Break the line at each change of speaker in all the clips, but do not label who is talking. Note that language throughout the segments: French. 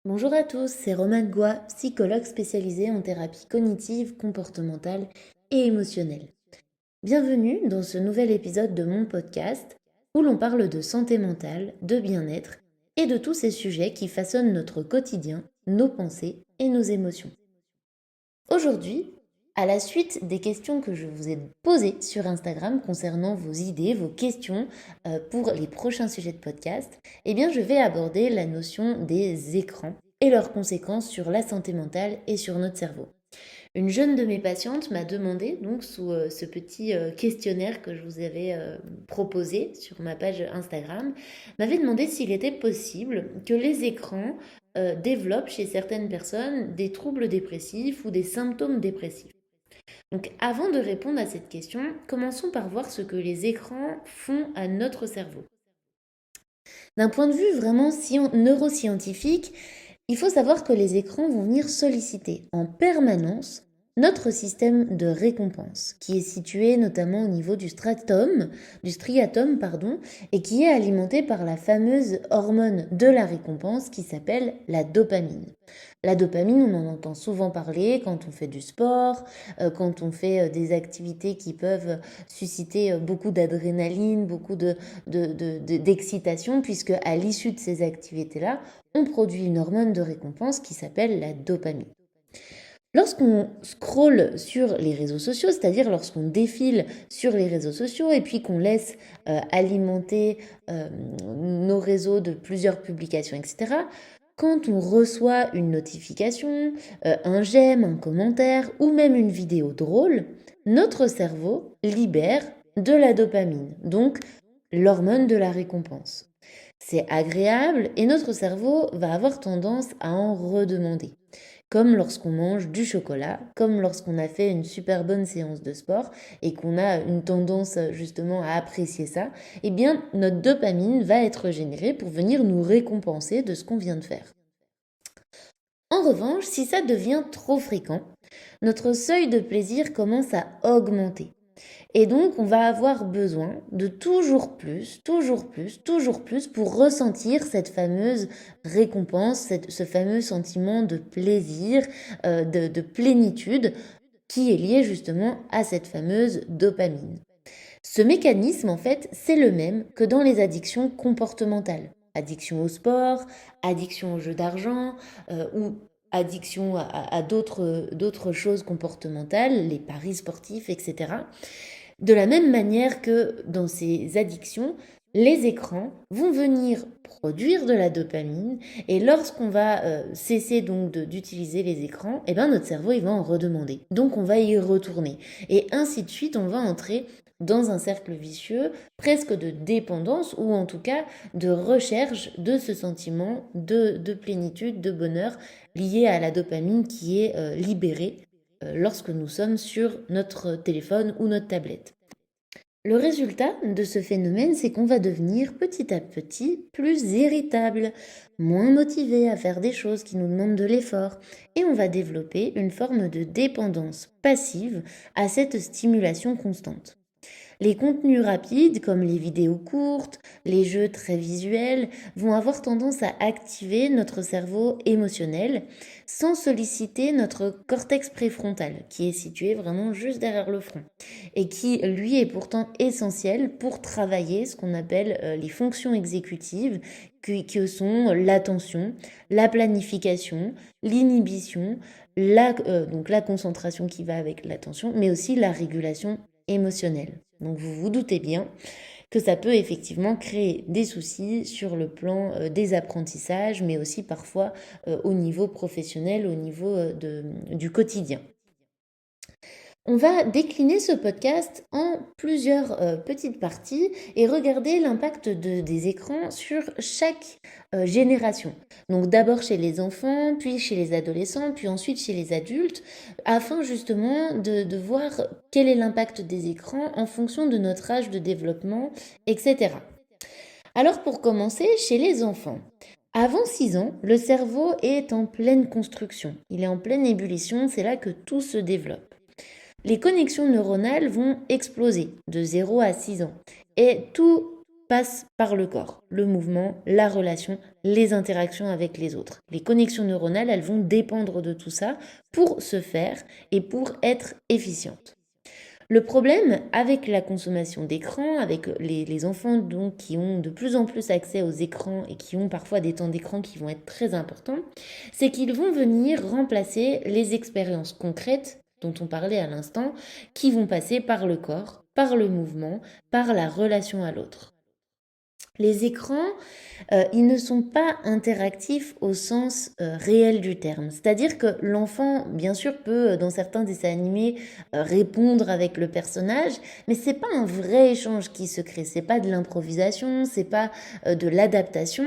Bonjour à tous, c'est Romane Goua, psychologue spécialisée en thérapie cognitive, comportementale et émotionnelle. Bienvenue dans ce nouvel épisode de mon podcast où l'on parle de santé mentale, de bien-être et de tous ces sujets qui façonnent notre quotidien, nos pensées et nos émotions. Aujourd'hui, à la suite des questions que je vous ai posées sur Instagram concernant vos idées, vos questions pour les prochains sujets de podcast, je vais aborder la notion des écrans et leurs conséquences sur la santé mentale et sur notre cerveau. Une jeune de mes patientes m'a demandé, donc sous ce petit questionnaire que je vous avais proposé sur ma page Instagram, m'avait demandé s'il était possible que les écrans développent chez certaines personnes des troubles dépressifs ou des symptômes dépressifs. Donc avant de répondre à cette question, commençons par voir ce que les écrans font à notre cerveau. D'un point de vue vraiment neuroscientifique, il faut savoir que les écrans vont venir solliciter en permanence notre système de récompense, qui est situé notamment au niveau du striatum, et qui est alimenté par la fameuse hormone de la récompense qui s'appelle la dopamine. La dopamine, on en entend souvent parler quand on fait du sport, quand on fait des activités qui peuvent susciter beaucoup d'adrénaline, beaucoup d'excitation, puisque à l'issue de ces activités-là, on produit une hormone de récompense qui s'appelle la dopamine. Lorsqu'on scrolle sur les réseaux sociaux, c'est-à-dire lorsqu'on défile sur les réseaux sociaux et puis qu'on laisse alimenter nos réseaux de plusieurs publications, etc., quand on reçoit une notification, un j'aime, un commentaire ou même une vidéo drôle, notre cerveau libère de la dopamine, donc l'hormone de la récompense. C'est agréable et notre cerveau va avoir tendance à en redemander. Comme lorsqu'on mange du chocolat, comme lorsqu'on a fait une super bonne séance de sport et qu'on a une tendance justement à apprécier ça, notre dopamine va être générée pour venir nous récompenser de ce qu'on vient de faire. En revanche, si ça devient trop fréquent, notre seuil de plaisir commence à augmenter. Et donc, on va avoir besoin de toujours plus, toujours plus, toujours plus pour ressentir cette fameuse récompense, ce fameux sentiment de plaisir, de plénitude qui est lié justement à cette fameuse dopamine. Ce mécanisme, en fait, c'est le même que dans les addictions comportementales. Addiction au sport, addiction au jeu d'argent ou addiction à d'autres choses comportementales, les paris sportifs, etc. De la même manière que dans ces addictions, les écrans vont venir produire de la dopamine et lorsqu'on va cesser donc d'utiliser les écrans, notre cerveau il va en redemander. Donc on va y retourner et ainsi de suite, on va entrer dans un cercle vicieux presque de dépendance ou en tout cas de recherche de ce sentiment de plénitude, de bonheur lié à la dopamine qui est libérée lorsque nous sommes sur notre téléphone ou notre tablette. Le résultat de ce phénomène, c'est qu'on va devenir petit à petit plus irritable, moins motivé à faire des choses qui nous demandent de l'effort, et on va développer une forme de dépendance passive à cette stimulation constante. Les contenus rapides, comme les vidéos courtes, les jeux très visuels, vont avoir tendance à activer notre cerveau émotionnel sans solliciter notre cortex préfrontal, qui est situé vraiment juste derrière le front, et qui, lui, est pourtant essentiel pour travailler ce qu'on appelle les fonctions exécutives, que sont l'attention, la planification, l'inhibition, donc la concentration qui va avec l'attention, mais aussi la régulation émotionnelle. Donc vous vous doutez bien que ça peut effectivement créer des soucis sur le plan des apprentissages, mais aussi parfois au niveau professionnel, au niveau du quotidien. On va décliner ce podcast en plusieurs petites parties et regarder l'impact des écrans sur chaque génération. Donc d'abord chez les enfants, puis chez les adolescents, puis ensuite chez les adultes, afin justement de voir quel est l'impact des écrans en fonction de notre âge de développement, etc. Alors pour commencer, chez les enfants. Avant 6 ans, le cerveau est en pleine construction, il est en pleine ébullition, c'est là que tout se développe. Les connexions neuronales vont exploser de 0 à 6 ans et tout passe par le corps, le mouvement, la relation, les interactions avec les autres. Les connexions neuronales, elles vont dépendre de tout ça pour se faire et pour être efficientes. Le problème avec la consommation d'écran, avec les enfants donc, qui ont de plus en plus accès aux écrans et qui ont parfois des temps d'écran qui vont être très importants, c'est qu'ils vont venir remplacer les expériences concrètes dont on parlait à l'instant, qui vont passer par le corps, par le mouvement, par la relation à l'autre. Les écrans, ils ne sont pas interactifs au sens réel du terme. C'est-à-dire que l'enfant, bien sûr, peut, dans certains dessins animés, répondre avec le personnage, mais c'est pas un vrai échange qui se crée. C'est pas de l'improvisation, c'est pas de l'adaptation.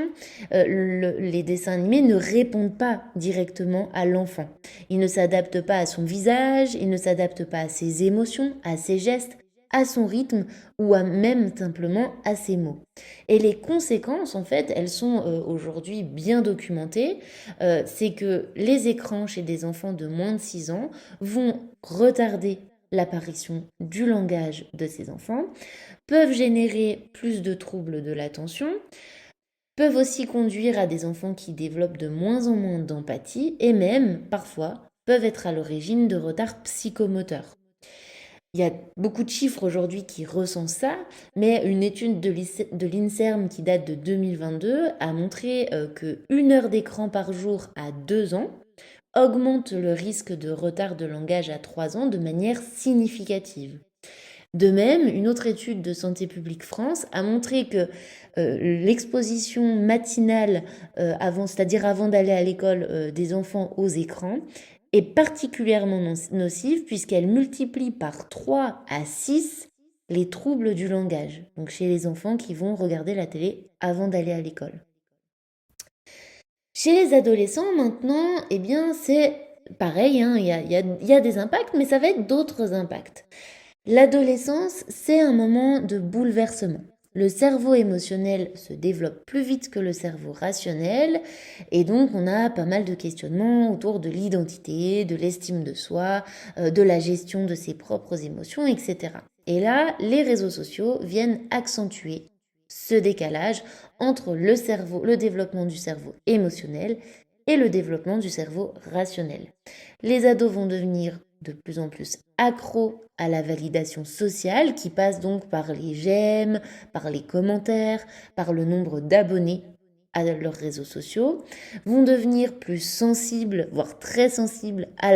Les dessins animés ne répondent pas directement à l'enfant. Ils ne s'adaptent pas à son visage, ils ne s'adaptent pas à ses émotions, à ses gestes, à son rythme ou à même simplement à ses mots. Et les conséquences, en fait, elles sont aujourd'hui bien documentées. C'est que les écrans chez des enfants de moins de 6 ans vont retarder l'apparition du langage de ces enfants, peuvent générer plus de troubles de l'attention, peuvent aussi conduire à des enfants qui développent de moins en moins d'empathie et même, parfois, peuvent être à l'origine de retards psychomoteurs. Il y a beaucoup de chiffres aujourd'hui qui recensent ça, mais une étude de l'INSERM qui date de 2022 a montré que 1 heure d'écran par jour à 2 ans augmente le risque de retard de langage à 3 ans de manière significative. De même, une autre étude de Santé publique France a montré que l'exposition matinale, c'est-à-dire avant d'aller à l'école des enfants aux écrans, est particulièrement nocive puisqu'elle multiplie par 3 à 6 les troubles du langage, donc chez les enfants qui vont regarder la télé avant d'aller à l'école. Chez les adolescents, maintenant, eh bien, c'est pareil, hein, il y a des impacts, mais ça va être d'autres impacts. L'adolescence, c'est un moment de bouleversement. Le cerveau émotionnel se développe plus vite que le cerveau rationnel et donc on a pas mal de questionnements autour de l'identité, de l'estime de soi, de la gestion de ses propres émotions, etc. Et là, les réseaux sociaux viennent accentuer ce décalage entre le développement du cerveau émotionnel et le développement du cerveau rationnel. Les ados vont devenir de plus en plus accros à la validation sociale qui passe donc par les j'aime, par les commentaires, par le nombre d'abonnés à leurs réseaux sociaux, vont devenir plus sensibles, voire très sensibles à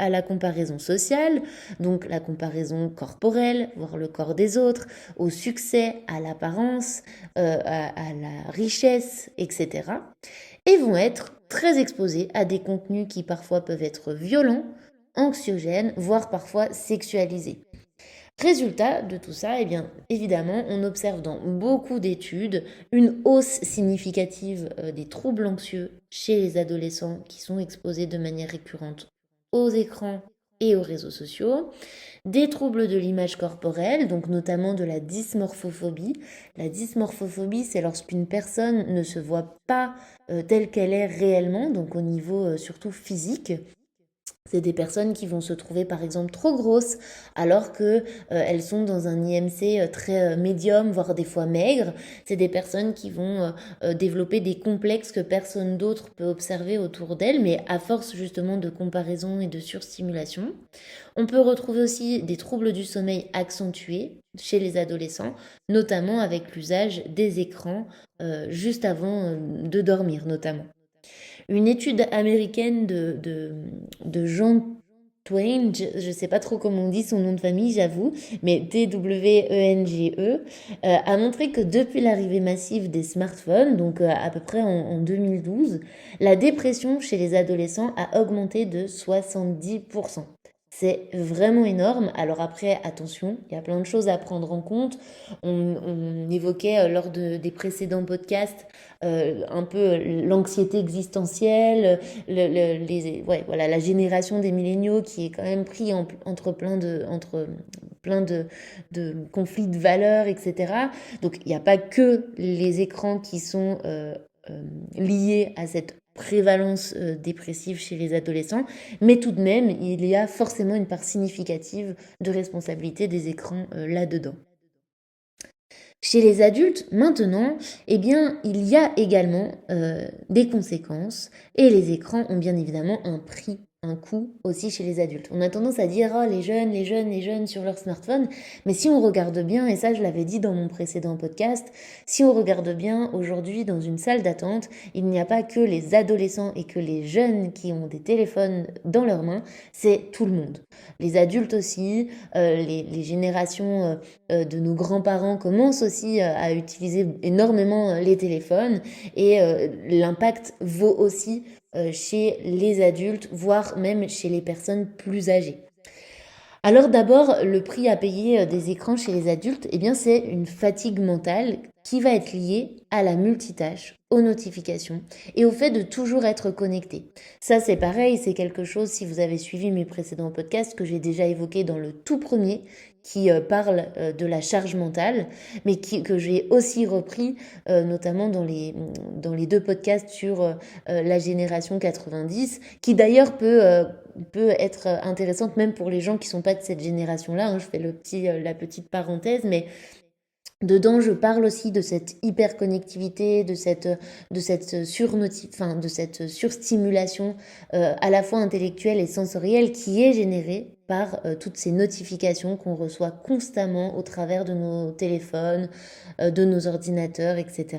la comparaison sociale, donc la comparaison corporelle, voire le corps des autres, au succès, à l'apparence, à la richesse, etc. Et vont être très exposés à des contenus qui parfois peuvent être violents, anxiogènes, voire parfois sexualisés. Résultat de tout ça, eh bien, évidemment, on observe dans beaucoup d'études une hausse significative des troubles anxieux chez les adolescents qui sont exposés de manière récurrente aux écrans et aux réseaux sociaux, des troubles de l'image corporelle, donc notamment de la dysmorphophobie. La dysmorphophobie, c'est lorsqu'une personne ne se voit pas telle qu'elle est réellement, donc au niveau surtout physique. C'est des personnes qui vont se trouver par exemple trop grosses alors que elles sont dans un IMC très médium, voire des fois maigre. C'est des personnes qui vont développer des complexes que personne d'autre peut observer autour d'elles, mais à force justement de comparaison et de surstimulation. On peut retrouver aussi des troubles du sommeil accentués chez les adolescents, notamment avec l'usage des écrans juste avant de dormir notamment. Une étude américaine de Jean Twenge, je ne sais pas trop comment on dit son nom de famille, j'avoue, mais Twenge, a montré que depuis l'arrivée massive des smartphones, donc à peu près en 2012, la dépression chez les adolescents a augmenté de 70%. C'est vraiment énorme. Alors après, attention, il y a plein de choses à prendre en compte. On évoquait lors des précédents podcasts un peu l'anxiété existentielle, voilà, la génération des milléniaux qui est quand même pris entre plein de conflits de valeurs, etc. Donc il n'y a pas que les écrans qui sont liés à cette prévalence dépressive chez les adolescents, mais tout de même, il y a forcément une part significative de responsabilité des écrans là-dedans. Chez les adultes, maintenant, eh bien, il y a également des conséquences et les écrans ont bien évidemment un prix, un coût aussi chez les adultes. On a tendance à dire, oh, les jeunes sur leur smartphone, mais si on regarde bien, et ça je l'avais dit dans mon précédent podcast, si on regarde bien, aujourd'hui dans une salle d'attente, il n'y a pas que les adolescents et que les jeunes qui ont des téléphones dans leurs mains, c'est tout le monde. Les adultes aussi, les générations de nos grands-parents commencent aussi à utiliser énormément les téléphones et l'impact vaut aussi chez les adultes, voire même chez les personnes plus âgées. Alors d'abord, le prix à payer des écrans chez les adultes, eh bien c'est une fatigue mentale qui va être liée à la multitâche, aux notifications et au fait de toujours être connecté. Ça c'est pareil, c'est quelque chose, si vous avez suivi mes précédents podcasts, que j'ai déjà évoqué dans le tout premier, qui parle de la charge mentale, mais que j'ai aussi repris notamment dans les deux podcasts sur la génération 90, qui d'ailleurs peut être intéressante même pour les gens qui ne sont pas de cette génération-là. Hein. Je fais la petite parenthèse, mais dedans, je parle aussi de cette hyperconnectivité, de cette surstimulation à la fois intellectuelle et sensorielle qui est générée par toutes ces notifications qu'on reçoit constamment au travers de nos téléphones, de nos ordinateurs, etc.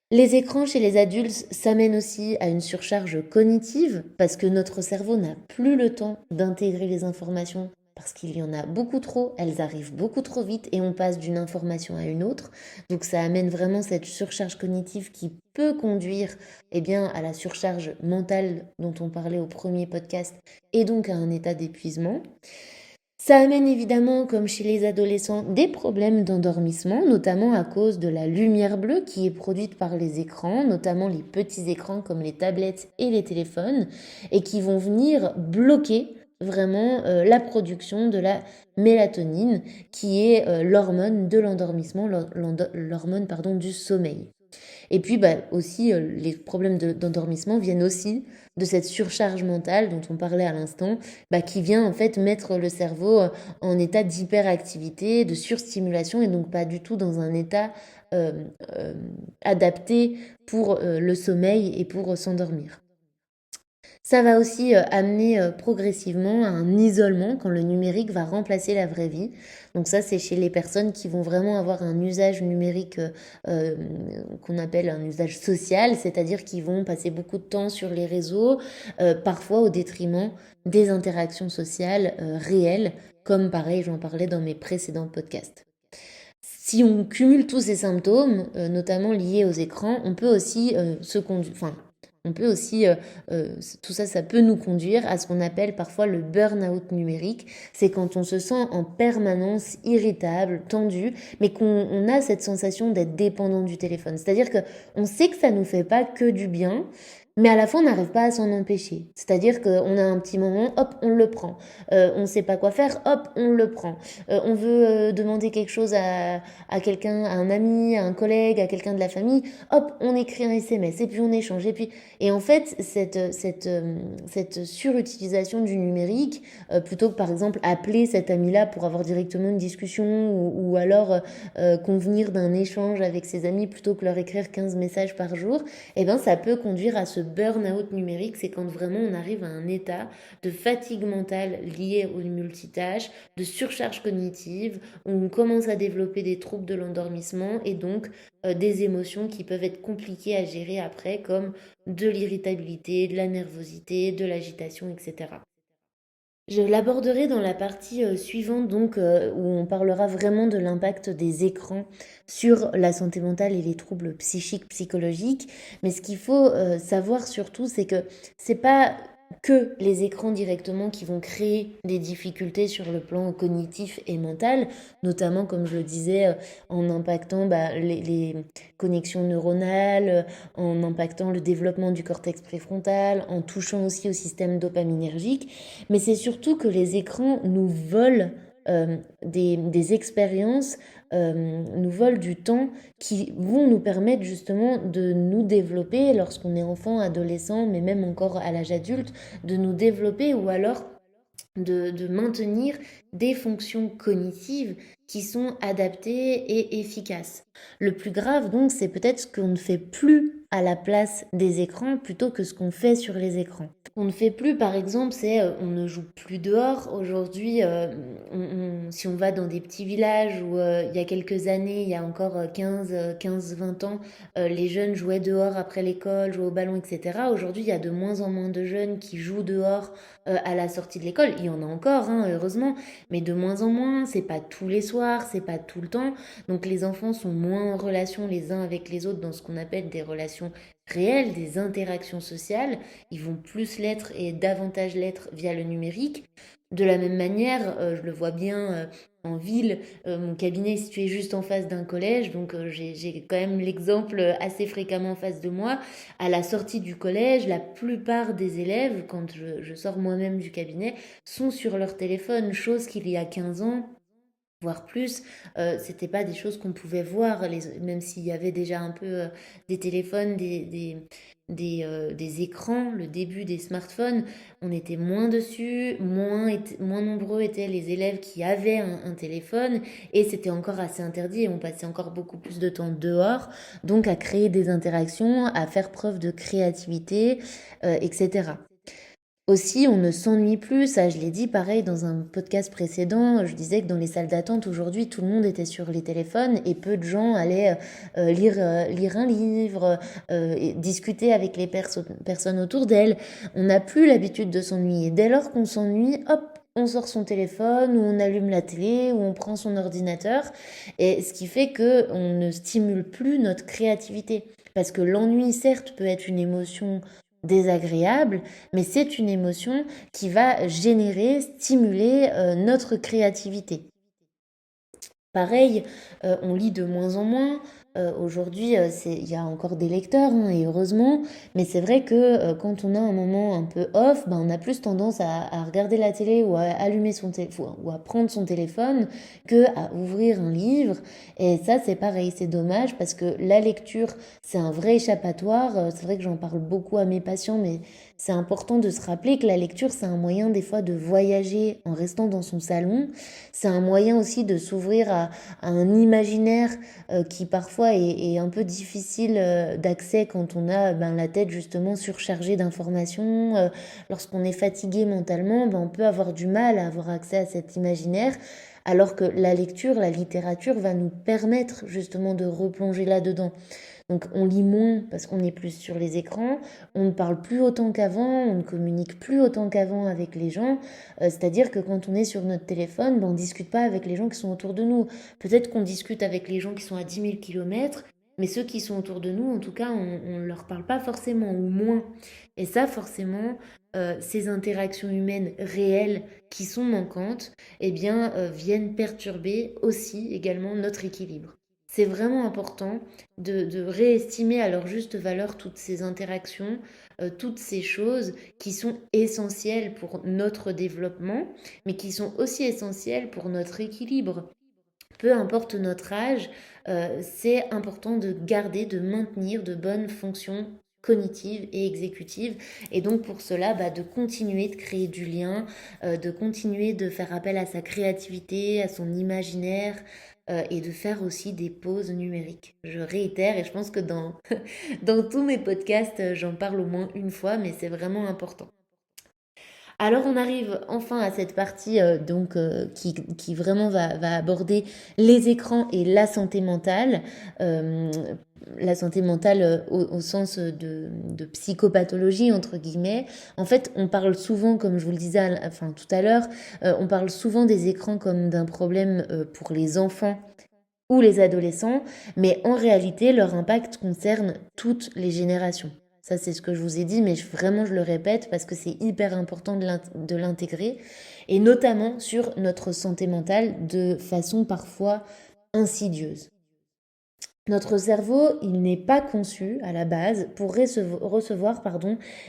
Les écrans chez les adultes s'amènent aussi à une surcharge cognitive parce que notre cerveau n'a plus le temps d'intégrer les informations parce qu'il y en a beaucoup trop, elles arrivent beaucoup trop vite et on passe d'une information à une autre. Donc ça amène vraiment cette surcharge cognitive qui peut conduire à la surcharge mentale dont on parlait au premier podcast et donc à un état d'épuisement. Ça amène évidemment, comme chez les adolescents, des problèmes d'endormissement, notamment à cause de la lumière bleue qui est produite par les écrans, notamment les petits écrans comme les tablettes et les téléphones, et qui vont venir bloquer vraiment la production de la mélatonine, qui est l'hormone de l'endormissement, l'hormone du sommeil. Et puis aussi, les problèmes d'endormissement viennent aussi de cette surcharge mentale dont on parlait à l'instant, qui vient en fait mettre le cerveau en état d'hyperactivité, de surstimulation et donc pas du tout dans un état euh, euh, adapté pour le sommeil et pour s'endormir. Ça va aussi amener progressivement à un isolement quand le numérique va remplacer la vraie vie. Donc ça, c'est chez les personnes qui vont vraiment avoir un usage numérique qu'on appelle un usage social, c'est-à-dire qu'ils vont passer beaucoup de temps sur les réseaux, parfois au détriment des interactions sociales réelles, comme pareil, j'en parlais dans mes précédents podcasts. Si on cumule tous ces symptômes, notamment liés aux écrans, on peut aussi tout ça, ça peut nous conduire à ce qu'on appelle parfois le burn-out numérique. C'est quand on se sent en permanence irritable, tendu, mais qu'on a cette sensation d'être dépendant du téléphone. C'est-à-dire qu'on sait que ça nous fait pas que du bien, mais à la fois, on n'arrive pas à s'en empêcher. C'est-à-dire qu'on a un petit moment, hop, on le prend. On ne sait pas quoi faire, hop, on le prend. On veut demander quelque chose à quelqu'un, à un ami, à un collègue, à quelqu'un de la famille, hop, on écrit un SMS, et puis on échange. Et en fait, cette surutilisation du numérique, plutôt que par exemple appeler cet ami-là pour avoir directement une discussion ou alors convenir d'un échange avec ses amis plutôt que leur écrire 15 messages par jour, ça peut conduire à ce burn-out numérique. C'est quand vraiment on arrive à un état de fatigue mentale liée aux multitâches, de surcharge cognitive, où on commence à développer des troubles de l'endormissement et donc des émotions qui peuvent être compliquées à gérer après, comme de l'irritabilité, de la nervosité, de l'agitation, etc. Je l'aborderai dans la partie suivante, donc où on parlera vraiment de l'impact des écrans sur la santé mentale et les troubles psychiques, psychologiques. Mais ce qu'il faut savoir surtout, c'est que c'est pas que les écrans directement qui vont créer des difficultés sur le plan cognitif et mental, notamment comme je le disais, en impactant les connexions neuronales, en impactant le développement du cortex préfrontal, en touchant aussi au système dopaminergique, mais c'est surtout que les écrans nous volent des expériences, nous volent du temps qui vont nous permettre justement de nous développer lorsqu'on est enfant, adolescent, mais même encore à l'âge adulte, de nous développer ou alors de maintenir des fonctions cognitives qui sont adaptées et efficaces. Le plus grave donc, c'est peut-être ce qu'on ne fait plus à la place des écrans plutôt que ce qu'on fait sur les écrans. On ne fait plus, par exemple, c'est on ne joue plus dehors. Aujourd'hui, si on va dans des petits villages où il y a quelques années, il y a encore 15-20 ans, les jeunes jouaient dehors après l'école, jouaient au ballon, etc. Aujourd'hui, il y a de moins en moins de jeunes qui jouent dehors à la sortie de l'école. Il y en a encore, hein, heureusement, mais de moins en moins. C'est pas tous les soirs, c'est pas tout le temps. Donc les enfants sont moins en relation les uns avec les autres dans ce qu'on appelle des relations réelles, des interactions sociales. Ils vont plus l'être et davantage l'être via le numérique. De la même manière, je le vois bien en ville, mon cabinet est situé juste en face d'un collège, donc j'ai quand même l'exemple assez fréquemment en face de moi. À la sortie du collège, la plupart des élèves, quand je sors moi-même du cabinet, sont sur leur téléphone, chose qu'il y a 15 ans, voire plus, c'était pas des choses qu'on pouvait voir, même s'il y avait déjà un peu des téléphones, des écrans, le début des smartphones, on était moins dessus, moins nombreux étaient les élèves qui avaient un téléphone, et c'était encore assez interdit, et on passait encore beaucoup plus de temps dehors, donc à créer des interactions, à faire preuve de créativité, etc. Aussi, on ne s'ennuie plus, ça je l'ai dit pareil dans un podcast précédent, je disais que dans les salles d'attente aujourd'hui tout le monde était sur les téléphones et peu de gens allaient lire un livre, et discuter avec les personnes autour d'elles. On n'a plus l'habitude de s'ennuyer. Dès lors qu'on s'ennuie, hop, on sort son téléphone ou on allume la télé ou on prend son ordinateur, et ce qui fait que on ne stimule plus notre créativité. Parce que l'ennui, certes, peut être une émotion désagréable, mais c'est une émotion qui va générer, stimuler notre créativité. Pareil, on lit de moins en moins. Aujourd'hui, il y a encore des lecteurs, hein, et heureusement, mais c'est vrai que quand on a un moment un peu off, ben, on a plus tendance à regarder la télé ou à allumer son téléphone ou à prendre son téléphone que à ouvrir un livre. Et ça, c'est pareil, c'est dommage parce que la lecture, c'est un vrai échappatoire. C'est vrai que j'en parle beaucoup à mes patients, mais c'est important de se rappeler que la lecture, c'est un moyen des fois de voyager en restant dans son salon. C'est un moyen aussi de s'ouvrir à un imaginaire qui parfois est un peu difficile d'accès quand on a la tête justement surchargée d'informations. Lorsqu'on est fatigué mentalement, on peut avoir du mal à avoir accès à cet imaginaire. Alors que la lecture, la littérature va nous permettre justement de replonger là-dedans. Donc on lit moins parce qu'on est plus sur les écrans, on ne parle plus autant qu'avant, on ne communique plus autant qu'avant avec les gens. C'est-à-dire que quand on est sur notre téléphone, on ne discute pas avec les gens qui sont autour de nous. Peut-être qu'on discute avec les gens qui sont à 10 000 km, mais ceux qui sont autour de nous, en tout cas, on ne leur parle pas forcément ou moins. Et ça, forcément, ces interactions humaines réelles qui sont manquantes, eh bien, viennent perturber aussi également notre équilibre. C'est vraiment important de réestimer à leur juste valeur toutes ces interactions, toutes ces choses qui sont essentielles pour notre développement, mais qui sont aussi essentielles pour notre équilibre. Peu importe notre âge, c'est important de garder, de maintenir de bonnes fonctions cognitives et exécutives, et donc pour cela de continuer de créer du lien, de continuer de faire appel à sa créativité, à son imaginaire, et de faire aussi des pauses numériques. Je réitère, et je pense que dans tous mes podcasts, j'en parle au moins une fois, mais c'est vraiment important. Alors on arrive enfin à cette partie qui vraiment va aborder les écrans et la santé mentale. Euh, la santé mentale au sens de psychopathologie, entre guillemets. En fait, on parle souvent, comme je vous le disais tout à l'heure, on parle souvent des écrans comme d'un problème pour les enfants ou les adolescents, mais en réalité, leur impact concerne toutes les générations. Ça, c'est ce que je vous ai dit, mais vraiment, je le répète parce que c'est hyper important de l'intégrer, et notamment sur notre santé mentale de façon parfois insidieuse. Notre cerveau, il n'est pas conçu à la base pour recevoir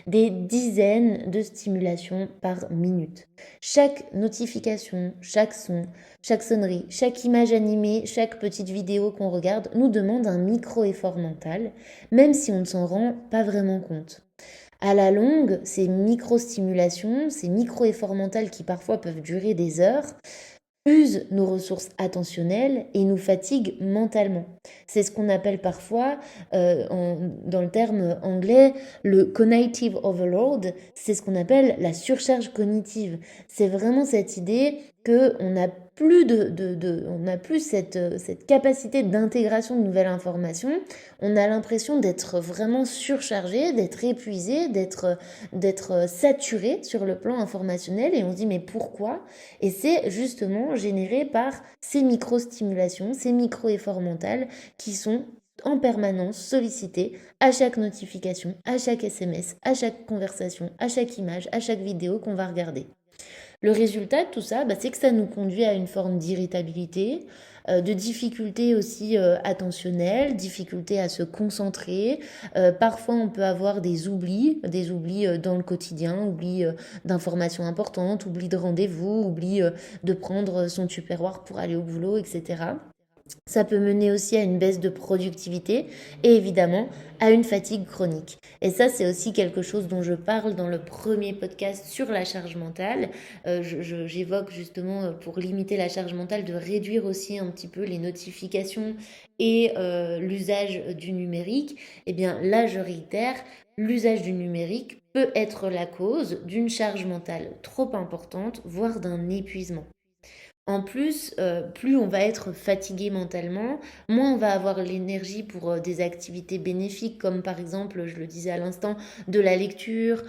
des dizaines de stimulations par minute. Chaque notification, chaque son, chaque sonnerie, chaque image animée, chaque petite vidéo qu'on regarde nous demande un micro-effort mental, même si on ne s'en rend pas vraiment compte. À la longue, ces micro-stimulations, ces micro-efforts mentaux qui parfois peuvent durer des heures, usent nos ressources attentionnelles et nous fatiguent mentalement. C'est ce qu'on appelle parfois, dans le terme anglais, le cognitive overload. C'est ce qu'on appelle la surcharge cognitive. C'est vraiment cette idée qu'on n'a plus on n'a plus cette capacité d'intégration de nouvelles informations. On a l'impression d'être vraiment surchargé, d'être épuisé, d'être saturé sur le plan informationnel et on se dit mais pourquoi? Et c'est justement généré par ces micro-stimulations, ces micro-efforts mentaux qui sont en permanence sollicités à chaque notification, à chaque SMS, à chaque conversation, à chaque image, à chaque vidéo qu'on va regarder. Le résultat de tout ça, c'est que ça nous conduit à une forme d'irritabilité, de difficultés aussi attentionnelles, difficultés à se concentrer. Parfois, on peut avoir des oublis dans le quotidien, oublis d'informations importantes, oublis de rendez-vous, oublis de prendre son tupperware pour aller au boulot, etc. Ça peut mener aussi à une baisse de productivité et évidemment à une fatigue chronique. Et ça, c'est aussi quelque chose dont je parle dans le premier podcast sur la charge mentale. J'évoque justement pour limiter la charge mentale de réduire aussi un petit peu les notifications et l'usage du numérique. Et bien là, je réitère, l'usage du numérique peut être la cause d'une charge mentale trop importante, voire d'un épuisement. En plus, plus on va être fatigué mentalement, moins on va avoir l'énergie pour des activités bénéfiques comme par exemple, je le disais à l'instant, de la lecture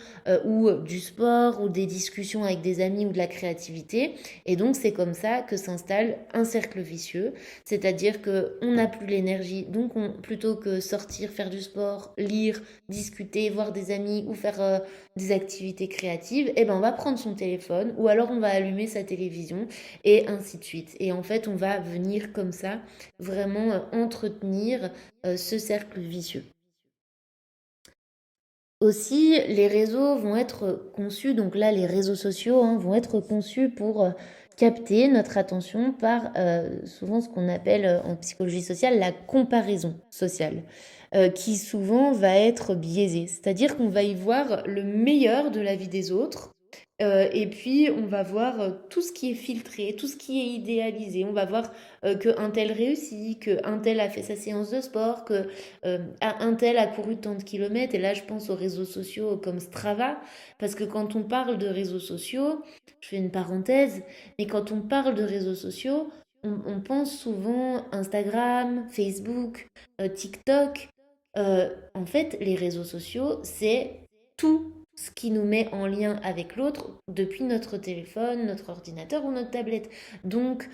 ou du sport ou des discussions avec des amis ou de la créativité. Et donc c'est comme ça que s'installe un cercle vicieux, c'est-à-dire qu'on n'a plus l'énergie, donc plutôt que sortir, faire du sport, lire, discuter, voir des amis ou faire des activités créatives, eh ben on va prendre son téléphone ou alors on va allumer sa télévision et ainsi de suite. Et en fait, on va venir comme ça vraiment entretenir ce cercle vicieux. Aussi, les réseaux vont être conçus, donc là, les réseaux sociaux vont être conçus pour capter notre attention par souvent ce qu'on appelle en psychologie sociale la comparaison sociale, qui souvent va être biaisée. C'est-à-dire qu'on va y voir le meilleur de la vie des autres. Et puis, on va voir tout ce qui est filtré, tout ce qui est idéalisé. On va voir qu'un tel réussit, qu'un tel a fait sa séance de sport, qu'un tel a couru tant de kilomètres. Et là, je pense aux réseaux sociaux comme Strava, parce que quand on parle de réseaux sociaux, je fais une parenthèse, mais quand on parle de réseaux sociaux, on pense souvent Instagram, Facebook, TikTok. En fait, les réseaux sociaux, c'est tout ce qui nous met en lien avec l'autre depuis notre téléphone, notre ordinateur ou notre tablette. Donc,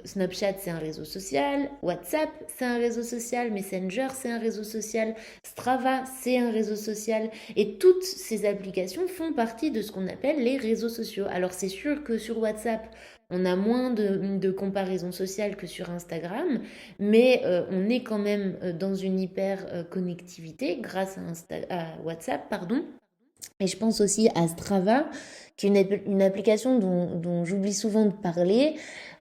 Snapchat, c'est un réseau social, WhatsApp, c'est un réseau social, Messenger, c'est un réseau social, Strava, c'est un réseau social. Et toutes ces applications font partie de ce qu'on appelle les réseaux sociaux. Alors, c'est sûr que sur WhatsApp, on a moins de comparaison sociale que sur Instagram, mais on est quand même dans une hyper connectivité grâce à WhatsApp, pardon. Et je pense aussi à Strava, qui est une application dont j'oublie souvent de parler.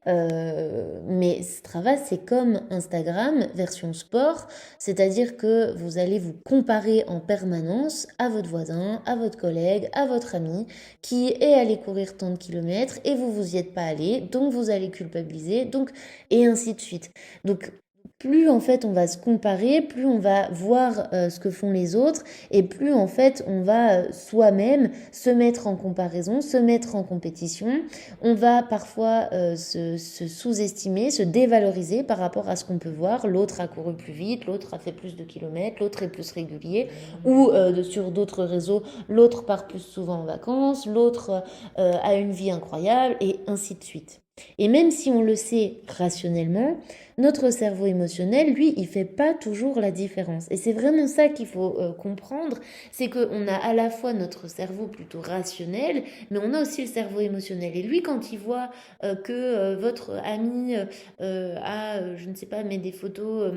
Mais Strava, c'est comme Instagram, version sport. C'est-à-dire que vous allez vous comparer en permanence à votre voisin, à votre collègue, à votre ami, qui est allé courir tant de kilomètres et vous y êtes pas allé. Donc vous allez culpabiliser, et ainsi de suite. Donc plus en fait on va se comparer, plus on va voir ce que font les autres et plus en fait on va soi-même se mettre en comparaison, se mettre en compétition. On va parfois se sous-estimer, se dévaloriser par rapport à ce qu'on peut voir. L'autre a couru plus vite, l'autre a fait plus de kilomètres, l'autre est plus régulier ou sur d'autres réseaux, l'autre part plus souvent en vacances, l'autre a une vie incroyable et ainsi de suite. Et même si on le sait rationnellement, notre cerveau émotionnel, lui, il fait pas toujours la différence. Et c'est vraiment ça qu'il faut comprendre, c'est qu'on a à la fois notre cerveau plutôt rationnel, mais on a aussi le cerveau émotionnel. Et lui, quand il voit que votre ami a, je ne sais pas, met des photos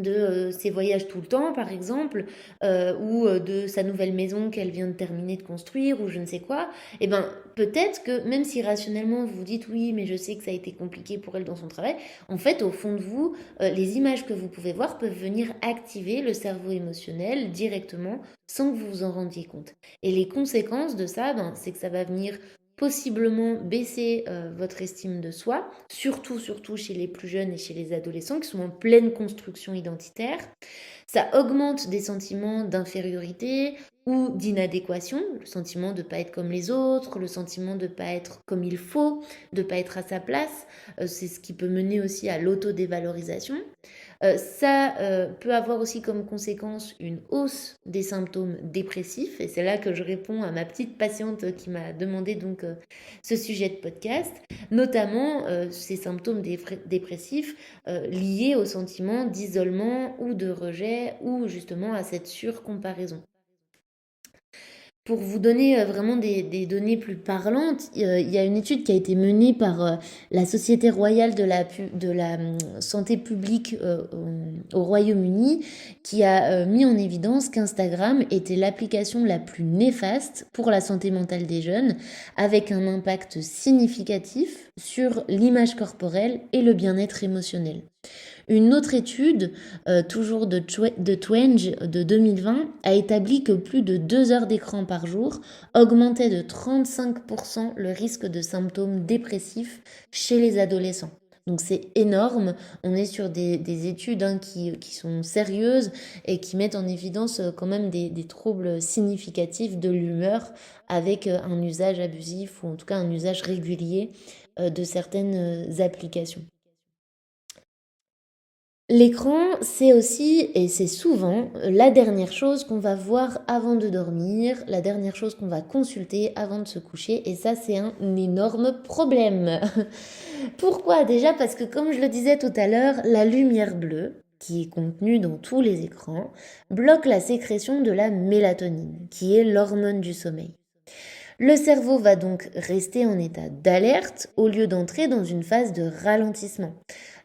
de ses voyages tout le temps, par exemple, ou de sa nouvelle maison qu'elle vient de terminer de construire, ou je ne sais quoi, eh ben, peut-être que même si rationnellement vous vous dites oui, mais je sais que ça a été compliqué pour elle dans son travail, en fait, au fond de vous, les images que vous pouvez voir peuvent venir activer le cerveau émotionnel directement sans que vous vous en rendiez compte. Et les conséquences de ça, ben, c'est que ça va venir possiblement baisser votre estime de soi, surtout chez les plus jeunes et chez les adolescents qui sont en pleine construction identitaire. Ça augmente des sentiments d'infériorité ou d'inadéquation, le sentiment de ne pas être comme les autres, le sentiment de ne pas être comme il faut, de ne pas être à sa place. C'est ce qui peut mener aussi à l'autodévalorisation. Ça peut avoir aussi comme conséquence une hausse des symptômes dépressifs, et c'est là que je réponds à ma petite patiente qui m'a demandé donc ce sujet de podcast, notamment ces symptômes dépressifs liés au sentiment d'isolement ou de rejet ou justement à cette surcomparaison. Pour vous donner vraiment des données plus parlantes, il y a une étude qui a été menée par la Société royale de la santé publique au Royaume-Uni qui a mis en évidence qu'Instagram était l'application la plus néfaste pour la santé mentale des jeunes, avec un impact significatif sur l'image corporelle et le bien-être émotionnel. Une autre étude, toujours de Twenge de 2020, a établi que plus de 2 heures d'écran par jour augmentait de 35% le risque de symptômes dépressifs chez les adolescents. Donc c'est énorme, on est sur des études qui sont sérieuses et qui mettent en évidence quand même des troubles significatifs de l'humeur avec un usage abusif ou en tout cas un usage régulier de certaines applications. L'écran, c'est aussi, et c'est souvent, la dernière chose qu'on va voir avant de dormir, la dernière chose qu'on va consulter avant de se coucher, et ça, c'est un énorme problème. Pourquoi? Déjà parce que, comme je le disais tout à l'heure, la lumière bleue, qui est contenue dans tous les écrans, bloque la sécrétion de la mélatonine, qui est l'hormone du sommeil. Le cerveau va donc rester en état d'alerte au lieu d'entrer dans une phase de ralentissement.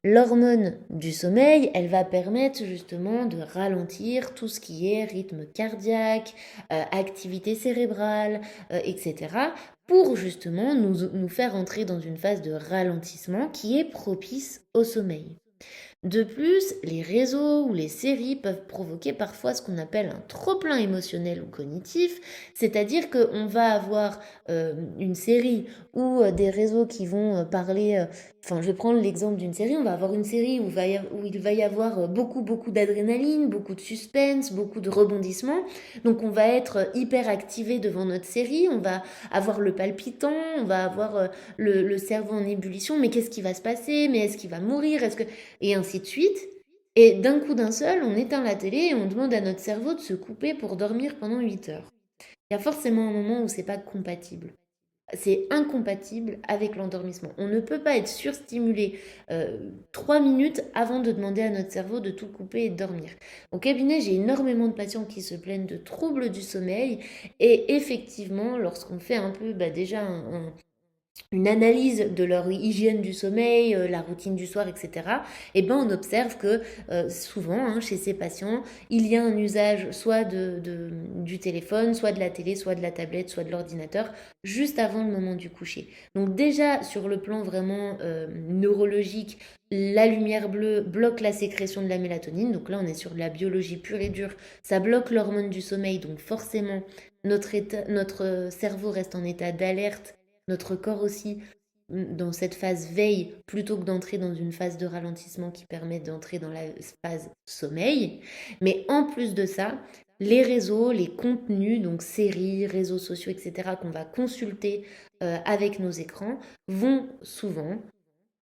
L'hormone du sommeil, elle va permettre justement de ralentir tout ce qui est rythme cardiaque, activité cérébrale, etc. pour justement nous faire entrer dans une phase de ralentissement qui est propice au sommeil. De plus, les réseaux ou les séries peuvent provoquer parfois ce qu'on appelle un trop-plein émotionnel ou cognitif, c'est-à-dire qu'on va avoir une série ou des réseaux qui vont parler, je vais prendre l'exemple d'une série, on va avoir une série où il va y avoir beaucoup d'adrénaline, beaucoup de suspense, beaucoup de rebondissements, donc on va être hyper activé devant notre série, on va avoir le palpitant, on va avoir le cerveau en ébullition, mais qu'est-ce qui va se passer, mais est-ce qu'il va mourir, et ainsi de suite. Et d'un coup d'un seul, on éteint la télé et on demande à notre cerveau de se couper pour dormir pendant 8 heures. Il y a forcément un moment où c'est pas compatible. C'est incompatible avec l'endormissement. On ne peut pas être surstimulé 3 minutes avant de demander à notre cerveau de tout couper et de dormir. Au cabinet, j'ai énormément de patients qui se plaignent de troubles du sommeil et effectivement, lorsqu'on fait un peu déjà une analyse de leur hygiène du sommeil, la routine du soir, etc., on observe que souvent, chez ces patients, il y a un usage soit du téléphone, soit de la télé, soit de la tablette, soit de l'ordinateur, juste avant le moment du coucher. Donc déjà, sur le plan vraiment neurologique, la lumière bleue bloque la sécrétion de la mélatonine, donc là on est sur de la biologie pure et dure, ça bloque l'hormone du sommeil, donc forcément notre cerveau reste en état d'alerte, notre corps aussi dans cette phase veille plutôt que d'entrer dans une phase de ralentissement qui permet d'entrer dans la phase sommeil. Mais en plus de ça, les réseaux, les contenus, donc séries, réseaux sociaux, etc., qu'on va consulter avec nos écrans, vont souvent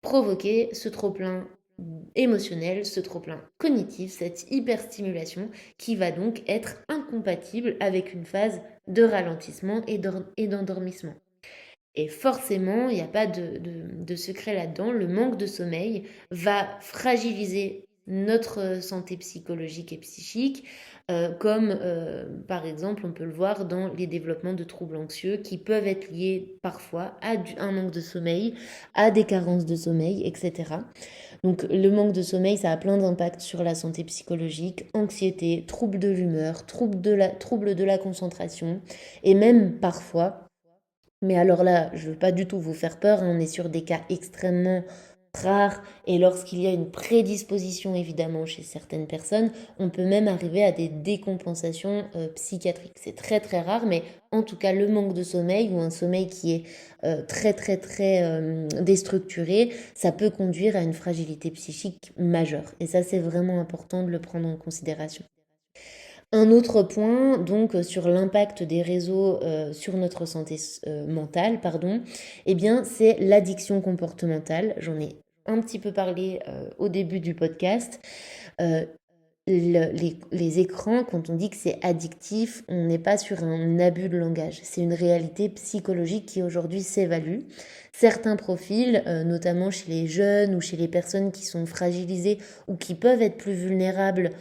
provoquer ce trop-plein émotionnel, ce trop-plein cognitif, cette hyperstimulation qui va donc être incompatible avec une phase de ralentissement et d'endormissement. Et forcément, il n'y a pas de secret là-dedans, le manque de sommeil va fragiliser notre santé psychologique et psychique, comme par exemple on peut le voir dans les développements de troubles anxieux qui peuvent être liés parfois à un manque de sommeil, à des carences de sommeil, etc. Donc le manque de sommeil, ça a plein d'impacts sur la santé psychologique, anxiété, troubles de l'humeur, troubles de la concentration, et même parfois, mais alors là, je ne veux pas du tout vous faire peur, hein, on est sur des cas extrêmement rares, et lorsqu'il y a une prédisposition évidemment chez certaines personnes, on peut même arriver à des décompensations psychiatriques. C'est très très rare, mais en tout cas le manque de sommeil ou un sommeil qui est très déstructuré, ça peut conduire à une fragilité psychique majeure. Et ça, c'est vraiment important de le prendre en considération. Un autre point, donc, sur l'impact des réseaux sur notre santé mentale, pardon, eh bien, c'est l'addiction comportementale. J'en ai un petit peu parlé au début du podcast. Euh, les écrans, quand on dit que c'est addictif, on n'est pas sur un abus de langage. C'est une réalité psychologique qui aujourd'hui s'évalue. Certains profils, notamment chez les jeunes ou chez les personnes qui sont fragilisées ou qui peuvent être plus vulnérables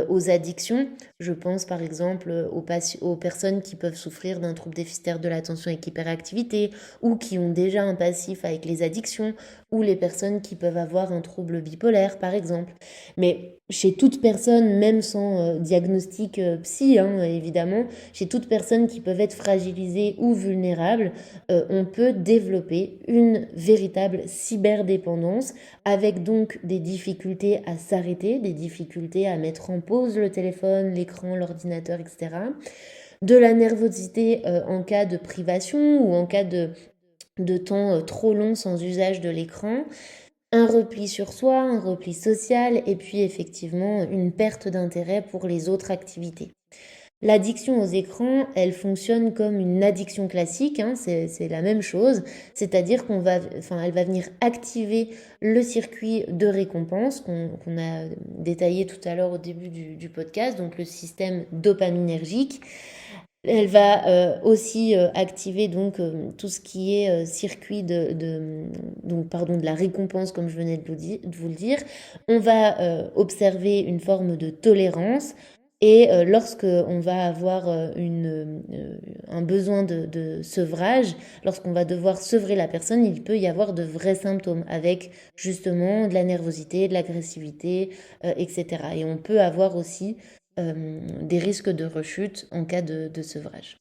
aux addictions, je pense par exemple aux personnes qui peuvent souffrir d'un trouble déficitaire de l'attention avec hyperactivité ou qui ont déjà un passif avec les addictions ou les personnes qui peuvent avoir un trouble bipolaire par exemple. Mais chez toute personne, même sans diagnostic psy, hein, évidemment, chez toute personne qui peuvent être fragilisée ou vulnérable, on peut développer une véritable cyberdépendance avec donc des difficultés à s'arrêter, des difficultés à mettre en pause le téléphone, l'écran, l'ordinateur, etc. De la nervosité en cas de privation ou en cas de temps trop long sans usage de l'écran, un repli sur soi, un repli social et puis effectivement une perte d'intérêt pour les autres activités. L'addiction aux écrans, elle fonctionne comme une addiction classique, hein, c'est la même chose, c'est-à-dire elle va venir activer le circuit de récompense qu'on a détaillé tout à l'heure au début du podcast, donc le système dopaminergique. Elle va aussi activer donc tout ce qui est circuit de la récompense, comme je venais de vous le dire. On va observer une forme de tolérance. Et lorsque on va avoir un besoin de sevrage, lorsqu'on va devoir sevrer la personne, il peut y avoir de vrais symptômes avec justement de la nervosité, de l'agressivité, etc. Et on peut avoir aussi des risques de rechute en cas de sevrage.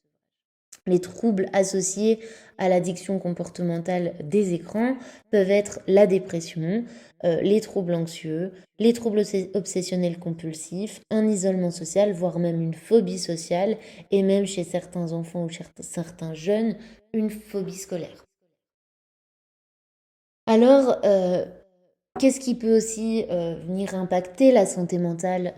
Les troubles associés à l'addiction comportementale des écrans peuvent être la dépression, les troubles anxieux, les troubles obsessionnels compulsifs, un isolement social, voire même une phobie sociale, et même chez certains enfants ou certains jeunes, une phobie scolaire. Alors, qu'est-ce qui peut aussi venir impacter la santé mentale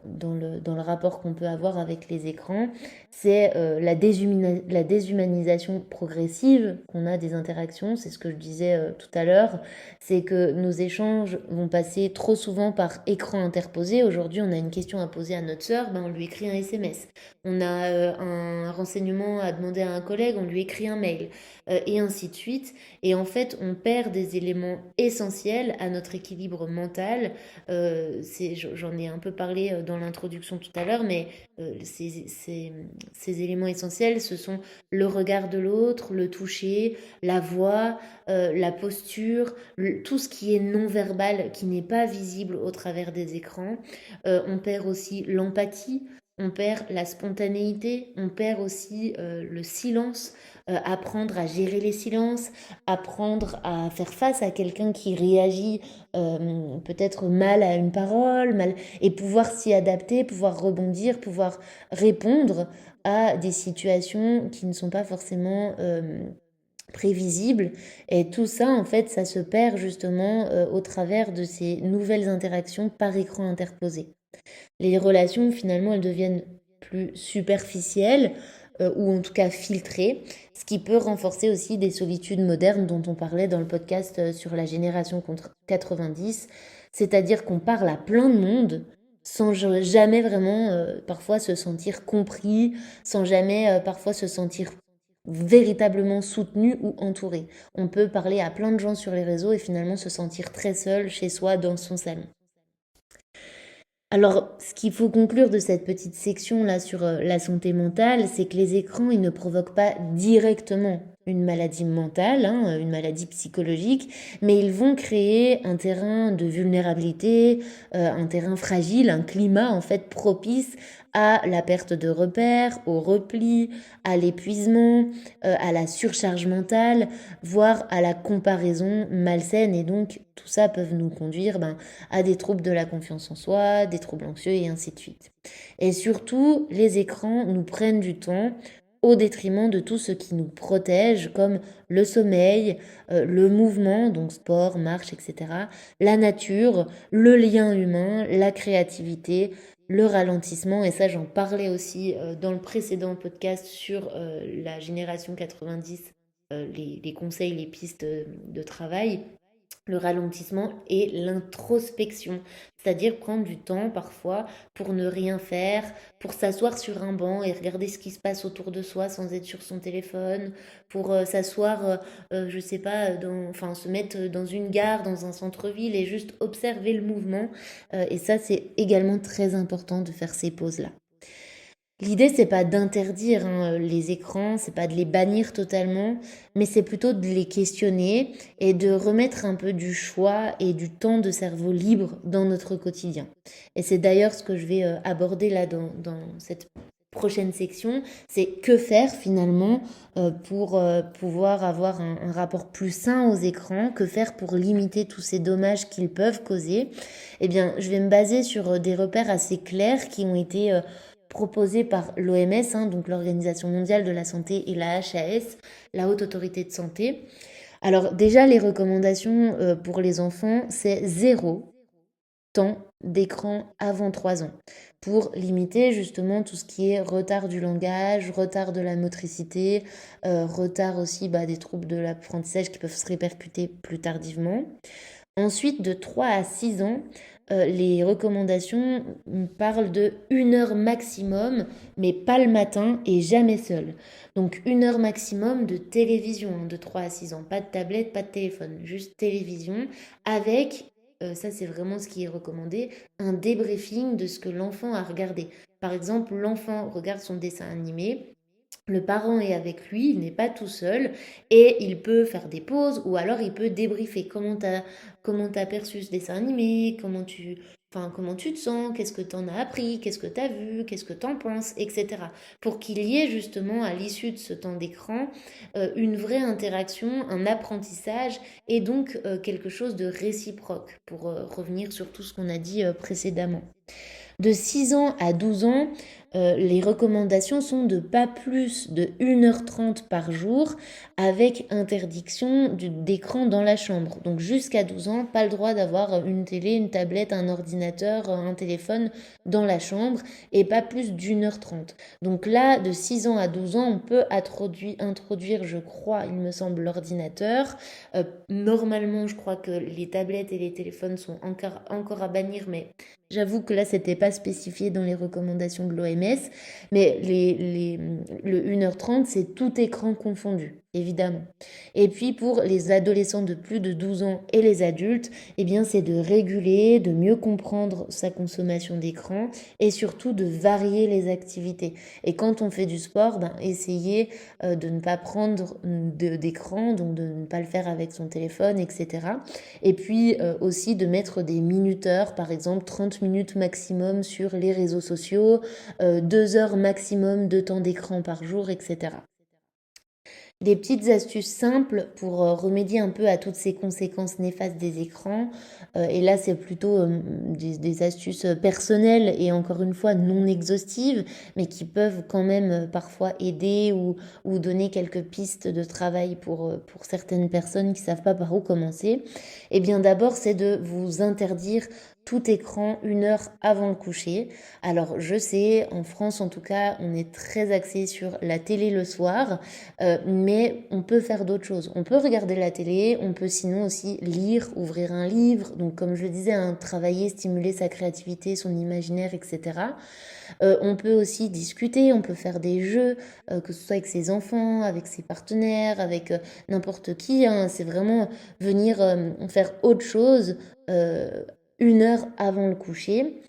dans le rapport qu'on peut avoir avec les écrans? C'est la déshumanisation progressive qu'on a des interactions. C'est ce que je disais tout à l'heure. C'est que nos échanges vont passer trop souvent par écran interposé. Aujourd'hui, on a une question à poser à notre sœur, ben, on lui écrit un SMS. On a un renseignement à demander à un collègue, on lui écrit un mail, et ainsi de suite. Et en fait, on perd des éléments essentiels à notre équilibre mental. J'en ai un peu parlé dans l'introduction tout à l'heure, mais ces éléments essentiels, ce sont le regard de l'autre, le toucher, la voix, la posture, tout ce qui est non-verbal, qui n'est pas visible au travers des écrans. On perd aussi l'empathie. On perd la spontanéité, on perd aussi le silence, apprendre à gérer les silences, apprendre à faire face à quelqu'un qui réagit peut-être mal à une parole, mal, et pouvoir s'y adapter, pouvoir rebondir, pouvoir répondre à des situations qui ne sont pas forcément prévisibles. Et tout ça, en fait, ça se perd justement au travers de ces nouvelles interactions par écran interposé. Les relations, finalement, elles deviennent plus superficielles ou en tout cas filtrées, ce qui peut renforcer aussi des solitudes modernes dont on parlait dans le podcast sur la génération contre 90, c'est-à-dire qu'on parle à plein de monde sans jamais vraiment parfois se sentir compris, sans jamais parfois se sentir véritablement soutenu ou entouré. On peut parler à plein de gens sur les réseaux et finalement se sentir très seul chez soi dans son salon. Alors, ce qu'il faut conclure de cette petite section là sur la santé mentale, c'est que les écrans, ils ne provoquent pas directement une maladie mentale, hein, une maladie psychologique, mais ils vont créer un terrain de vulnérabilité, un terrain fragile, un climat en fait propice à la perte de repères, au repli, à l'épuisement, à la surcharge mentale, voire à la comparaison malsaine. Et donc, tout ça peut nous conduire à des troubles de la confiance en soi, des troubles anxieux et ainsi de suite. Et surtout, les écrans nous prennent du temps au détriment de tout ce qui nous protège, comme le sommeil, le mouvement, donc sport, marche, etc., la nature, le lien humain, la créativité, le ralentissement, et ça j'en parlais aussi dans le précédent podcast sur la génération 90, les conseils, les pistes de travail, le ralentissement et l'introspection, c'est-à-dire prendre du temps parfois pour ne rien faire, pour s'asseoir sur un banc et regarder ce qui se passe autour de soi sans être sur son téléphone, pour s'asseoir, je sais pas, enfin se mettre dans une gare, dans un centre-ville et juste observer le mouvement. Et ça, c'est également très important de faire ces pauses-là. L'idée, c'est pas d'interdire les écrans, c'est pas de les bannir totalement, mais c'est plutôt de les questionner et de remettre un peu du choix et du temps de cerveau libre dans notre quotidien. Et c'est d'ailleurs ce que je vais aborder là dans cette prochaine section, c'est que faire finalement pour pouvoir avoir un rapport plus sain aux écrans, que faire pour limiter tous ces dommages qu'ils peuvent causer. Eh bien, je vais me baser sur des repères assez clairs qui ont été proposé par l'OMS, donc l'Organisation mondiale de la santé, et la HAS, la Haute Autorité de Santé. Alors déjà, les recommandations pour les enfants, c'est 0 temps d'écran avant 3 ans pour limiter justement tout ce qui est retard du langage, retard de la motricité, retard aussi des troubles de l'apprentissage qui peuvent se répercuter plus tardivement. Ensuite, de 3 à 6 ans, les recommandations parlent de 1 heure maximum, mais pas le matin et jamais seul. Donc 1 heure maximum de télévision, de 3 à 6 ans. Pas de tablette, pas de téléphone, juste télévision avec, ça c'est vraiment ce qui est recommandé, un débriefing de ce que l'enfant a regardé. Par exemple, l'enfant regarde son dessin animé, le parent est avec lui, il n'est pas tout seul et il peut faire des pauses ou alors il peut débriefer comment t'as perçu ce dessin animé, comment tu te sens, qu'est-ce que t'en as appris, qu'est-ce que t'as vu, qu'est-ce que t'en penses, etc. Pour qu'il y ait justement à l'issue de ce temps d'écran une vraie interaction, un apprentissage et donc quelque chose de réciproque pour revenir sur tout ce qu'on a dit précédemment. De 6 ans à 12 ans, les recommandations sont de pas plus de 1h30 par jour avec interdiction d'écran dans la chambre. Donc jusqu'à 12 ans, pas le droit d'avoir une télé, une tablette, un ordinateur, un téléphone dans la chambre et pas plus d'1h30. Donc là, de 6 ans à 12 ans, on peut introduire, je crois, il me semble, l'ordinateur. Normalement, je crois que les tablettes et les téléphones sont encore à bannir, mais j'avoue que là, c'était pas spécifié dans les recommandations de l'OMS, mais le 1h30, c'est tout écran confondu, évidemment. Et puis pour les adolescents de plus de 12 ans et les adultes, eh bien, c'est de réguler, de mieux comprendre sa consommation d'écran et surtout de varier les activités. Et quand on fait du sport, essayer de ne pas prendre d'écran, donc de ne pas le faire avec son téléphone, etc. Et puis aussi de mettre des minuteurs, par exemple 30 minutes maximum sur les réseaux sociaux, 2 heures maximum de temps d'écran par jour, etc. Des petites astuces simples pour remédier un peu à toutes ces conséquences néfastes des écrans. Et là, c'est plutôt des astuces personnelles et encore une fois non exhaustives, mais qui peuvent quand même parfois aider ou donner quelques pistes de travail pour certaines personnes qui ne savent pas par où commencer. Eh bien, d'abord, c'est de vous interdire tout écran 1 heure avant le coucher. Alors, je sais, en France en tout cas, on est très axé sur la télé le soir, mais on peut faire d'autres choses. On peut regarder la télé, on peut sinon aussi lire, ouvrir un livre, donc comme je le disais, travailler, stimuler sa créativité, son imaginaire, etc. On peut aussi discuter, on peut faire des jeux, que ce soit avec ses enfants, avec ses partenaires, avec n'importe qui. C'est vraiment venir faire autre chose 1 heure avant le coucher.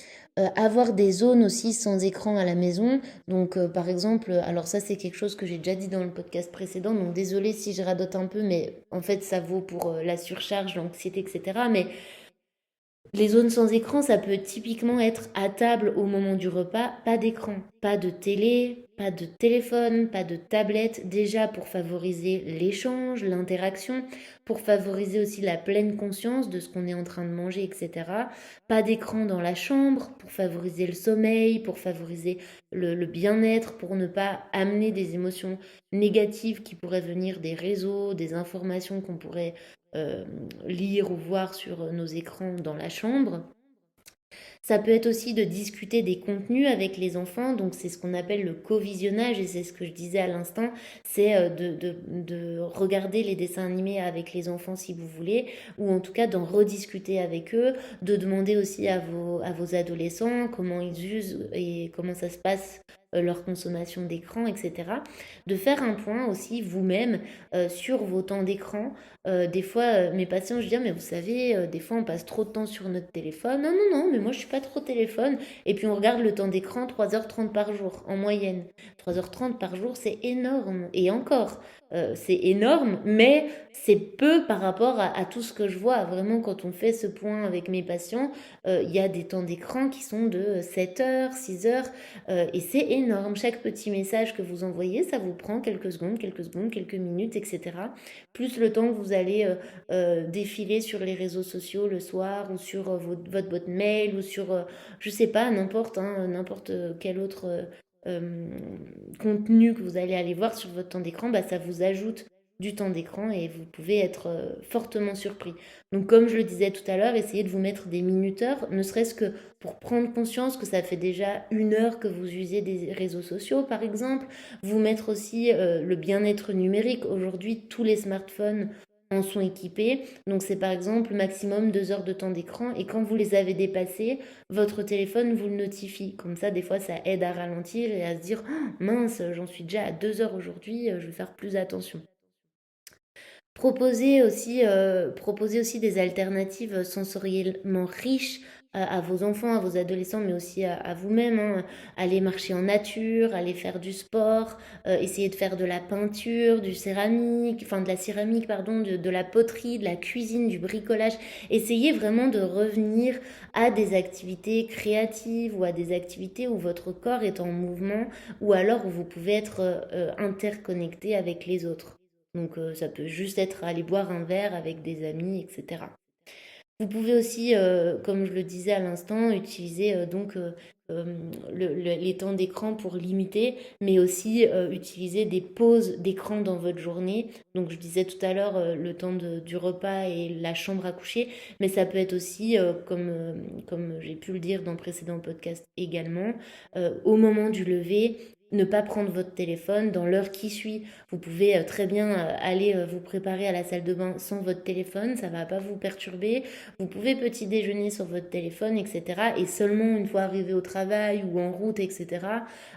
Avoir des zones aussi sans écran à la maison. Donc, par exemple, alors ça, c'est quelque chose que j'ai déjà dit dans le podcast précédent. Donc, désolée si je radote un peu, mais en fait, ça vaut pour la surcharge, l'anxiété, etc. Mais les zones sans écran, ça peut typiquement être à table au moment du repas, pas d'écran, pas de télé, pas de téléphone, pas de tablette, déjà pour favoriser l'échange, l'interaction, pour favoriser aussi la pleine conscience de ce qu'on est en train de manger, etc. Pas d'écran dans la chambre, pour favoriser le sommeil, pour favoriser le bien-être, pour ne pas amener des émotions négatives qui pourraient venir des réseaux, des informations qu'on pourrait euh, lire ou voir sur nos écrans dans la chambre. Ça peut être aussi de discuter des contenus avec les enfants, donc c'est ce qu'on appelle le co-visionnage et c'est ce que je disais à l'instant, c'est de regarder les dessins animés avec les enfants si vous voulez, ou en tout cas d'en rediscuter avec eux, de demander aussi à vos adolescents comment ils usent et comment ça se passe leur consommation d'écran, etc. De faire un point aussi vous-même sur vos temps d'écran. Des fois, mes patients, je dis, ah, mais vous savez, des fois on passe trop de temps sur notre téléphone. Non, non, non, mais moi je suis pas trop téléphone. Et puis on regarde le temps d'écran 3h30 par jour, en moyenne. 3h30 par jour, c'est énorme. Et encore, c'est énorme, mais c'est peu par rapport à tout ce que je vois. Vraiment, quand on fait ce point avec mes patients, il y a des temps d'écran qui sont de 7h, 6h, et c'est énorme. Chaque petit message que vous envoyez, ça vous prend quelques secondes, quelques minutes, etc. Plus le temps que vous allez défiler sur les réseaux sociaux le soir ou sur votre boîte mail ou sur, je sais pas, n'importe quel autre euh, contenu que vous allez aller voir sur votre temps d'écran, bah, ça vous ajoute du temps d'écran et vous pouvez être fortement surpris. Donc comme je le disais tout à l'heure, essayez de vous mettre des minuteurs, ne serait-ce que pour prendre conscience que ça fait déjà 1 heure que vous usez des réseaux sociaux par exemple, vous mettre aussi le bien-être numérique. Aujourd'hui, tous les smartphones en sont équipés. Donc c'est par exemple maximum 2 heures de temps d'écran et quand vous les avez dépassés, votre téléphone vous le notifie. Comme ça, des fois, ça aide à ralentir et à se dire oh, mince, j'en suis déjà à 2 heures aujourd'hui, je vais faire plus attention. Proposer aussi des alternatives sensoriellement riches à vos enfants, à vos adolescents, mais aussi à vous-même, hein. Aller marcher en nature, aller faire du sport, essayer de faire de la peinture, du céramique, enfin de la céramique, pardon, de la poterie, de la cuisine, du bricolage. Essayez vraiment de revenir à des activités créatives ou à des activités où votre corps est en mouvement ou alors où vous pouvez être interconnecté avec les autres. Donc ça peut juste être aller boire un verre avec des amis, etc. Vous pouvez aussi, comme je le disais à l'instant, utiliser euh, les temps d'écran pour limiter, mais aussi utiliser des pauses d'écran dans votre journée. Donc je disais tout à l'heure le temps du repas et la chambre à coucher, mais ça peut être aussi, comme j'ai pu le dire dans le précédent podcast également, au moment du lever, ne pas prendre votre téléphone dans l'heure qui suit. Vous pouvez très bien aller vous préparer à la salle de bain sans votre téléphone, ça ne va pas vous perturber. Vous pouvez petit déjeuner sur votre téléphone, etc. Et seulement une fois arrivé au travail ou en route, etc.,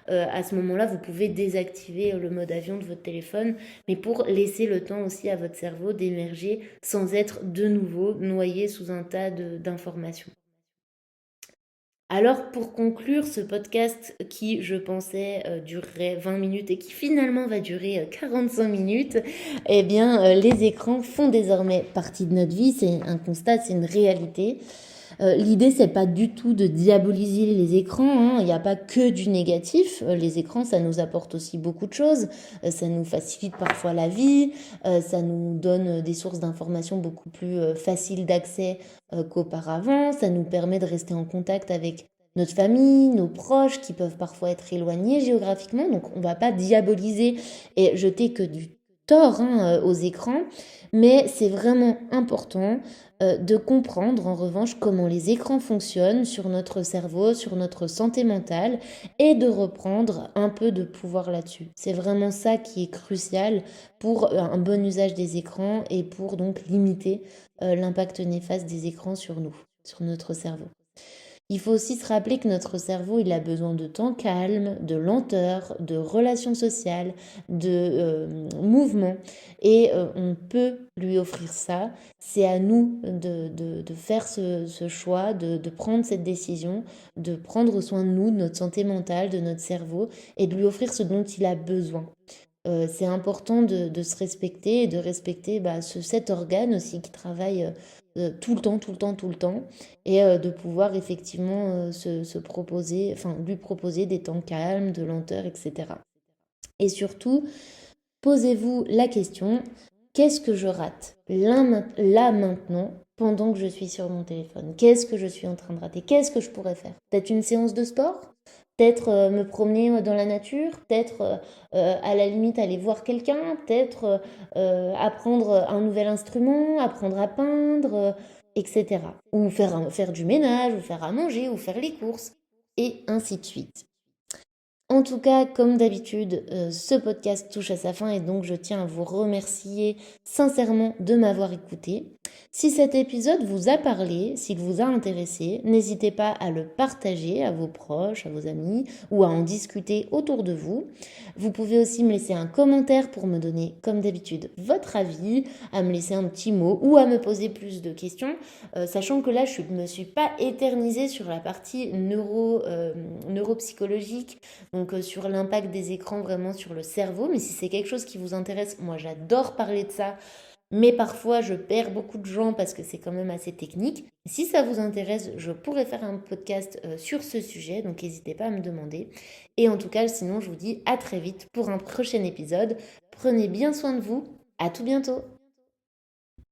à ce moment-là, vous pouvez désactiver le mode avion de votre téléphone, mais pour laisser le temps aussi à votre cerveau d'émerger sans être de nouveau noyé sous un tas d'informations. Alors pour conclure ce podcast qui je pensais durerait 20 minutes et qui finalement va durer 45 minutes, eh bien les écrans font désormais partie de notre vie, c'est un constat, c'est une réalité. L'idée, c'est pas du tout de diaboliser les écrans, hein. Il n'y a pas que du négatif. Les écrans, ça nous apporte aussi beaucoup de choses. Ça nous facilite parfois la vie. Ça nous donne des sources d'informations beaucoup plus faciles d'accès qu'auparavant. Ça nous permet de rester en contact avec notre famille, nos proches qui peuvent parfois être éloignés géographiquement. Donc, on ne va pas diaboliser et jeter que du tort, hein, aux écrans. Mais c'est vraiment important de comprendre en revanche comment les écrans fonctionnent sur notre cerveau, sur notre santé mentale et de reprendre un peu de pouvoir là-dessus. C'est vraiment ça qui est crucial pour un bon usage des écrans et pour donc limiter l'impact néfaste des écrans sur nous, sur notre cerveau. Il faut aussi se rappeler que notre cerveau, il a besoin de temps calme, de lenteur, de relations sociales, de mouvement. Et on peut lui offrir ça. C'est à nous de faire ce choix, de prendre cette décision, de prendre soin de nous, de notre santé mentale, de notre cerveau, et de lui offrir ce dont il a besoin. C'est important de se respecter et de respecter cet organe aussi qui travaille tout le temps, tout le temps, tout le temps, et de pouvoir effectivement se proposer, enfin lui proposer des temps calmes, de lenteur, etc. Et surtout, posez-vous la question, qu'est-ce que je rate là maintenant pendant que je suis sur mon téléphone? Qu'est-ce que je suis en train de rater? Qu'est-ce que je pourrais faire? Peut-être une séance de sport? Peut-être me promener dans la nature, peut-être à la limite aller voir quelqu'un, peut-être apprendre un nouvel instrument, apprendre à peindre, etc. Ou faire du ménage, ou faire à manger, ou faire les courses, et ainsi de suite. En tout cas, comme d'habitude, ce podcast touche à sa fin et donc je tiens à vous remercier sincèrement de m'avoir écouté. Si cet épisode vous a parlé, s'il vous a intéressé, n'hésitez pas à le partager à vos proches, à vos amis ou à en discuter autour de vous. Vous pouvez aussi me laisser un commentaire pour me donner, comme d'habitude, votre avis, à me laisser un petit mot ou à me poser plus de questions, sachant que là, je ne me suis pas éternisée sur la partie neuropsychologique, donc sur l'impact des écrans vraiment sur le cerveau. Mais si c'est quelque chose qui vous intéresse, moi j'adore parler de ça. Mais parfois je perds beaucoup de gens parce que c'est quand même assez technique. Si ça vous intéresse, je pourrais faire un podcast sur ce sujet. Donc n'hésitez pas à me demander. Et en tout cas, sinon je vous dis à très vite pour un prochain épisode. Prenez bien soin de vous. À tout bientôt.